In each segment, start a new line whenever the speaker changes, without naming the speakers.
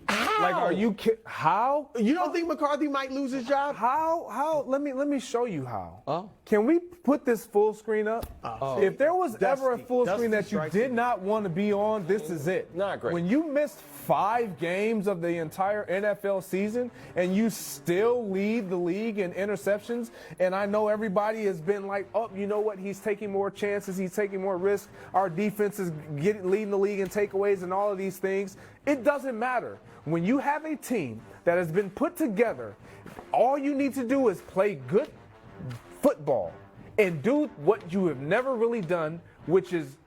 How?
Like, are you how?
You don't think McCarthy might lose his job?
How? Let me show you how.
Oh.
Can we put this full screen up? If there was ever a full
Dusty
screen that you
strikes
did
me.
not want to be on, this is it.
Not great.
When you missed 5 games of the entire NFL season and you still lead the league in interceptions, and I know everybody has been like, oh, you know what? He's taking more chances. He's taking more risks. Our defense is leading the league in takeaways and all of these things. It doesn't matter. When you have a team that has been put together, all you need to do is play good football and do what you have never really done, which is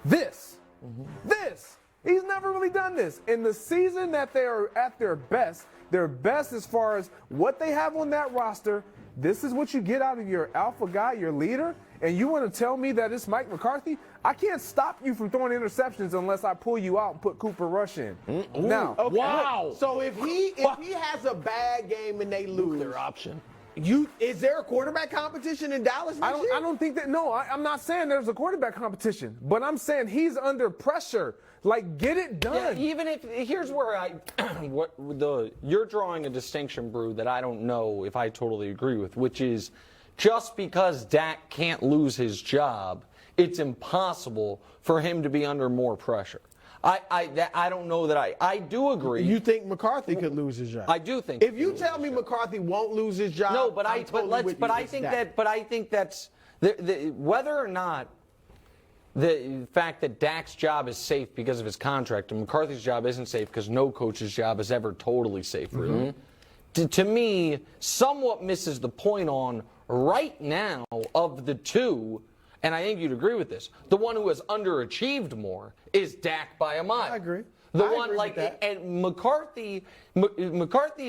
this. This. He's never really done this. In the season that they are at their best as far as what they have on that roster, this is what you get out of your alpha guy, your leader, and you want to tell me that it's Mike McCarthy? I can't stop you from throwing interceptions unless I pull you out and put Cooper Rush in. Now,
Okay.
Wow.
So if he has a bad game and they lose,
Their option.
is there a quarterback competition in Dallas next year?
I don't think that. No, I'm not saying there's a quarterback competition, but I'm saying he's under pressure. Like, get it done.
Yeah, even if here's where you're drawing a distinction, Brew, that I don't know if I totally agree with, which is just because Dak can't lose his job, it's impossible for him to be under more pressure. I don't know that I do agree.
You think McCarthy could lose his job?
I do think.
If you tell me McCarthy won't lose his job,
No, but
I'm totally with you.
I
It's
think
Dak.
that's whether or not the fact that Dak's job is safe because of his contract and McCarthy's job isn't safe because no coach's job is ever totally safe, really. To me, somewhat misses the point on right now of the two. And I think you'd agree with this. The one who has underachieved more is Dak by a mile.
I agree.
The
I
one
agree
like
with that.
and McCarthy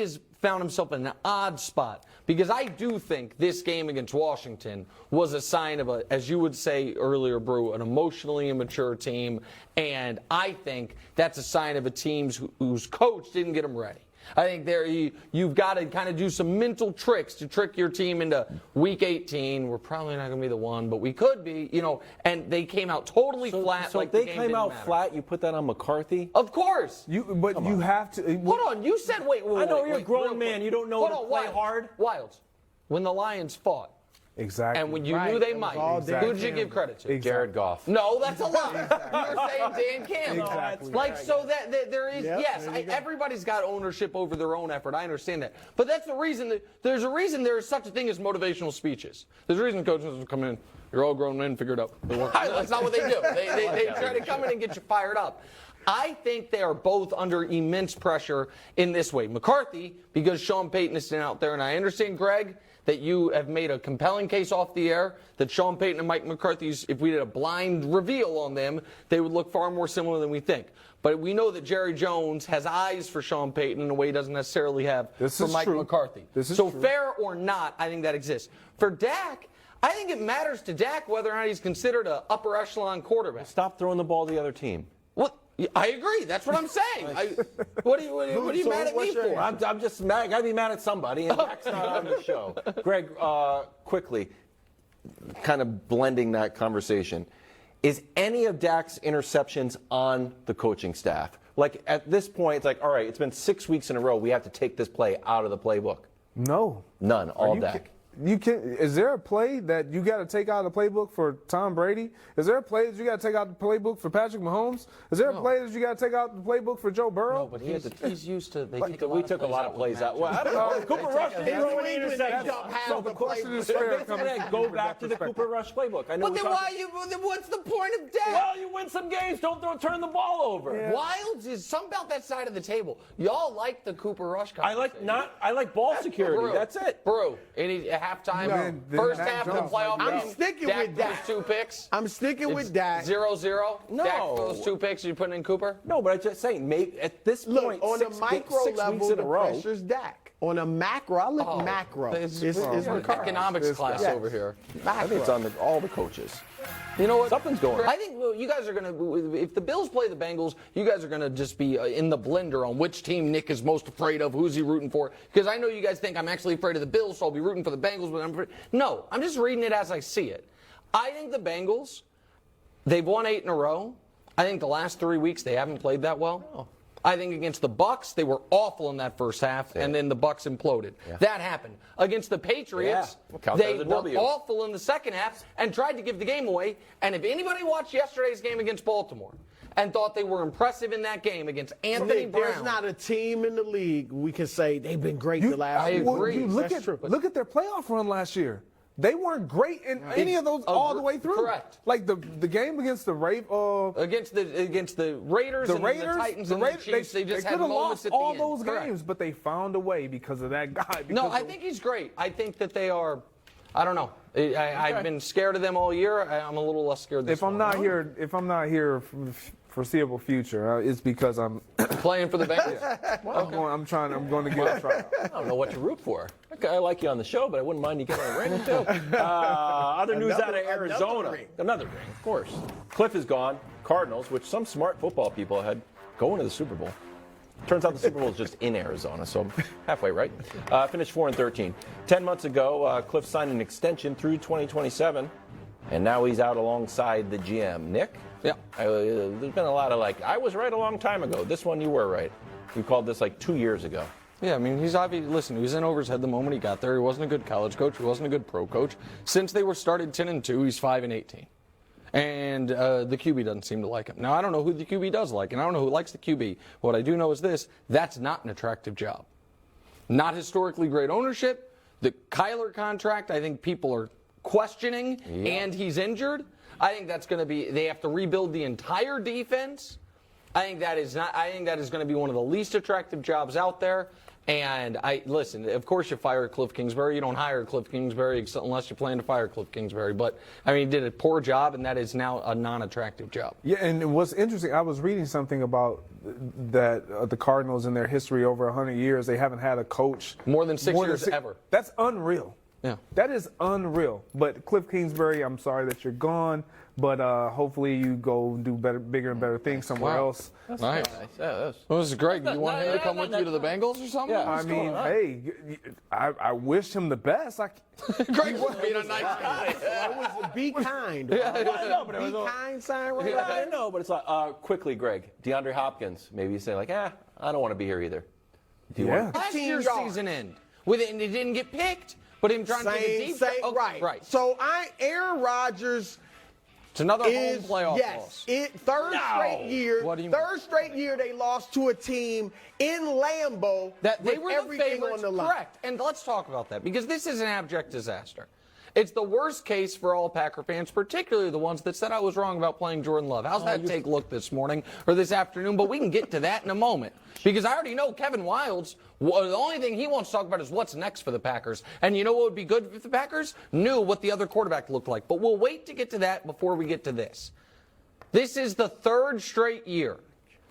has found himself in an odd spot because I do think this game against Washington was a sign of as you would say earlier, Brew, an emotionally immature team, and I think that's a sign of a team whose coach didn't get them ready. I think you've got to kind of do some mental tricks to trick your team into Week 18. We're probably not going to be the one, but we could be, and they came out totally flat.
So
like
if they
the game
came
didn't
out
matter.
flat, you put that on McCarthy?
Of course.
You have to.
Hold on. You said, wait.
I know you're a grown
real
man.
quick.
You don't know
Hold
to
on,
play
Wilds.
hard.
Wilds. When the Lions fought,
Exactly.
and when you
Right.
knew they
It was
might,
all Dan
who did you
Campbell.
give credit to?
Exactly.
Jared Goff.
No, that's a lie. You were saying Dan Campbell.
Exactly.
Like, so that there is,
Yep,
yes,
there you go.
everybody's got ownership over their own effort. I understand that. But that's the reason there's a reason there is such a thing as motivational speeches. There's a reason coaches come in, you're all grown men, figure it out. That's not what they do. They try to come in and get you fired up. I think they are both under immense pressure in this way. McCarthy, because Sean Payton is sitting out there, and I understand, Greg, that you have made a compelling case off the air that Sean Payton and Mike McCarthy's, if we did a blind reveal on them, they would look far more similar than we think. But we know that Jerry Jones has eyes for Sean Payton in a way he doesn't necessarily have for Mike McCarthy.
This is
so
true.
fair or not, I think that exists. For Dak, I think it matters to Dak whether or not he's considered an upper echelon quarterback.
Stop throwing the ball to the other team.
Well, I agree. That's what I'm saying. What are you
So
mad at me
what's your
for?
I'm just mad. I gotta be mad at somebody, and Dak's not on the show. Greg, quickly, kind of blending that conversation. Is any of Dak's interceptions on the coaching staff? Like, at this point, it's like, all right, it's been 6 weeks in a row. We have to take this play out of the playbook.
No.
None. All Dak.
Is there a play that you got to take out of the playbook for Tom Brady? Is there a play that you got to take out of the playbook for Patrick Mahomes? Is there a play that you got to take out of the playbook for Joe Burrow?
No, but he's used to.
We took a lot of plays out. Well, I don't know. Cooper Rush didn't throw any interceptions.
So the question is fair.
Go back to the Cooper Rush playbook. I know.
But then what's the point of Dak?
Well, you win some games. Don't turn the ball over.
Yeah.
Wilds is something about that side of the table. Y'all like the Cooper Rush conversation.
I like ball security.
Brew.
That's it.
Brew, any halftime,
No.
first
Then
half of the
Jones
playoff
might be
game.
I'm sticking
Dak
with Dak.
throws 2 picks.
I'm sticking with Dak.
0-0.
No.
Dak throws 2 picks. You putting in Cooper?
No, but I'm just saying, maybe at this
Look,
point,
on a micro
6
level,
weeks in
the
a row.
pressure's Dak. On a macro, I look macro.
It's
McCarthy.
economics class
Yes.
over here.
I think it's on all the coaches.
You know what?
Something's going on.
I think you guys are going to, if the Bills play the Bengals, you guys are going to just be in the blender on which team Nick is most afraid of, who's he rooting for. Because I know you guys think I'm actually afraid of the Bills, so I'll be rooting for the Bengals. But no, I'm just reading it as I see it. I think the Bengals, they've won 8 in a row. I think the last 3 weeks they haven't played that well. I think against the Bucks, they were awful in that first half, and then the Bucks imploded. That happened. Against the Patriots, they were awful in the second half and tried to give the game away. And if anybody watched yesterday's game against Baltimore and thought they were impressive in that game against Anthony Brown.
There's not a team in the league we can say they've been great the last few weeks.
Look at their playoff run last year. They weren't great in any of those all the way through.
Correct.
Like the game against the
against the Raiders, and the Titans and the Chiefs, they just had moments at the end.
All those games, but they found a way because of that guy.
No, I think he's great. I think that they are. I don't know. I've been scared of them all year. I'm a little less scared this
If I'm not here foreseeable future, it's because I'm
playing for the Bengals.
I'm going to get a tryout.
I don't know what to root for. Okay, I like you on the show, but I wouldn't mind you getting a ring too. Other news out of Arizona. Another ring, of course. Cliff is gone. Cardinals, which some smart football people had going to the Super Bowl. Turns out the Super Bowl is just in Arizona, so halfway right. Finished 4-13. 10 months ago, Cliff signed an extension through 2027, and now he's out alongside the GM. Nick?
Yeah.
There's been a lot of I was right a long time ago. This one you were right. We called this 2 years ago.
Yeah, I mean, listen, he was in over his head the moment he got there. He wasn't a good college coach. He wasn't a good pro coach. Since they were started 10-2, he's 5-18. And the QB doesn't seem to like him. Now, I don't know who the QB does like, and I don't know who likes the QB. What I do know is this: that's not an attractive job. Not historically great ownership. The Kyler contract, I think people are questioning, and he's injured. I think that's going to be. They have to rebuild the entire defense. I think that is going to be one of the least attractive jobs out there. And listen, of course you fire Cliff Kingsbury. You don't hire Cliff Kingsbury unless you plan to fire Cliff Kingsbury. But, I mean, he did a poor job, and that is now a non-attractive job.
Yeah, and what's interesting, I was reading something about that the Cardinals in their history over 100 years, they haven't had a coach.
More than 6 years ever.
That's unreal.
Yeah.
That is unreal. But Cliff Kingsbury, I'm sorry that you're gone. But hopefully you go do bigger and better things somewhere else.
That's nice. Well, this is great. Do you want him to come with you to the Bengals or something?
Yeah, I mean, hey, I wish him the best.
Greg was being a nice guy.
Be kind. Be kind sign right
now. I know, but it's quickly, Greg. DeAndre Hopkins. Maybe you say I don't want to be here either. Do you want?
Last year's season end. With it, and it didn't get picked. But him trying to take a deep shot.
Right. So Aaron Rodgers.
It's another home playoff loss.
Third straight year they lost to a team in Lambeau
that they
with
were
everything
the
on the line.
Correct. And let's talk about that because this is an abject disaster. It's the worst case for all Packer fans, particularly the ones that said I was wrong about playing Jordan Love. How's that take look this morning or this afternoon? But we can get to that in a moment because I already know Kevin Wildes, the only thing he wants to talk about is what's next for the Packers. And you know what would be good if the Packers knew what the other quarterback looked like. But we'll wait to get to that before we get to this. This is the third straight year.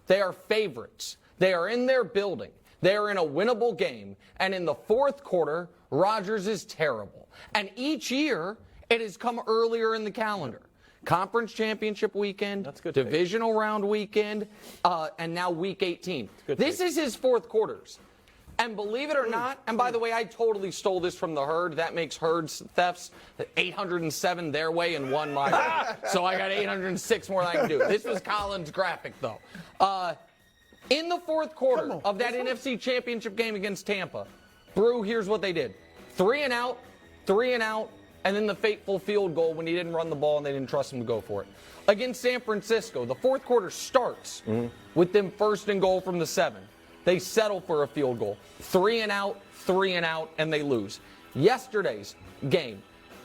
They are favorites. They are in their building. They are in a winnable game. And in the fourth quarter, Rodgers is terrible. And each year, it has come earlier in the calendar. Conference championship weekend, divisional round weekend, and now week 18. This is his fourth quarters. And believe it or not, and by the way, I totally stole this from the Herd. That makes Herd thefts 807 their way and 1 my way. So I got 806 more than I can do. This was Colin's graphic, though. In the fourth quarter of that NFC championship game against Tampa, Brew, here's what they did. 3 and out, and then the fateful field goal when he didn't run the ball and they didn't trust him to go for it. Against San Francisco, the fourth quarter starts with them 1st and goal from the 7. They settle for a field goal. 3 and out, and they lose. Yesterday's game,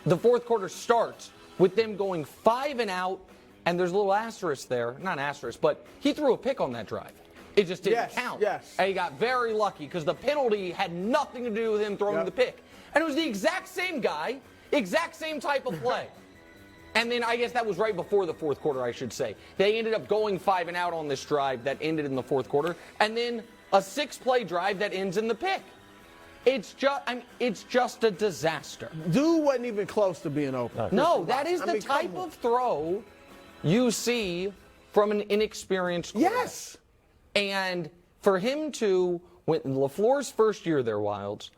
the fourth quarter starts with them going 5 and out, and there's a little asterisk there. Not an asterisk, but he threw a pick on that drive. It just didn't count.
Yes.
And he got very lucky because the penalty had nothing to do with him throwing the pick. And it was the exact same guy, exact same type of play. And then I guess that was right before the fourth quarter, I should say. They ended up going 5 and out on this drive that ended in the fourth quarter. And then a 6-play drive that ends in the pick. It's just a disaster.
Dude wasn't even close to being open.
No, that is the type of throw you see from an inexperienced quarterback.
Yes.
And for him to, when LaFleur's first year there, Wildes,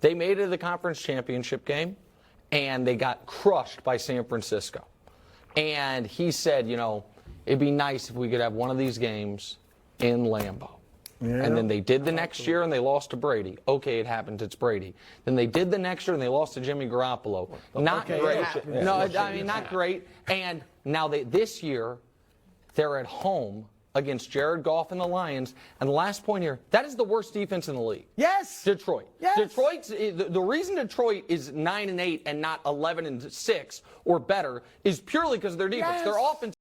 they made it to the conference championship game, and they got crushed by San Francisco. And he said, it'd be nice if we could have one of these games in Lambeau. And then they did the next year and they lost to Brady. Okay, it happened. It's Brady. Then they did the next year and they lost to Jimmy Garoppolo. Not great. No, I mean, not great. And now this year, they're at home against Jared Goff and the Lions. And the last point here, that is the worst defense in the league.
Yes.
Detroit.
Yes.
Detroit's the reason Detroit is 9-8 and not 11-6 or better is purely because of their defense.
Yes.
Their offense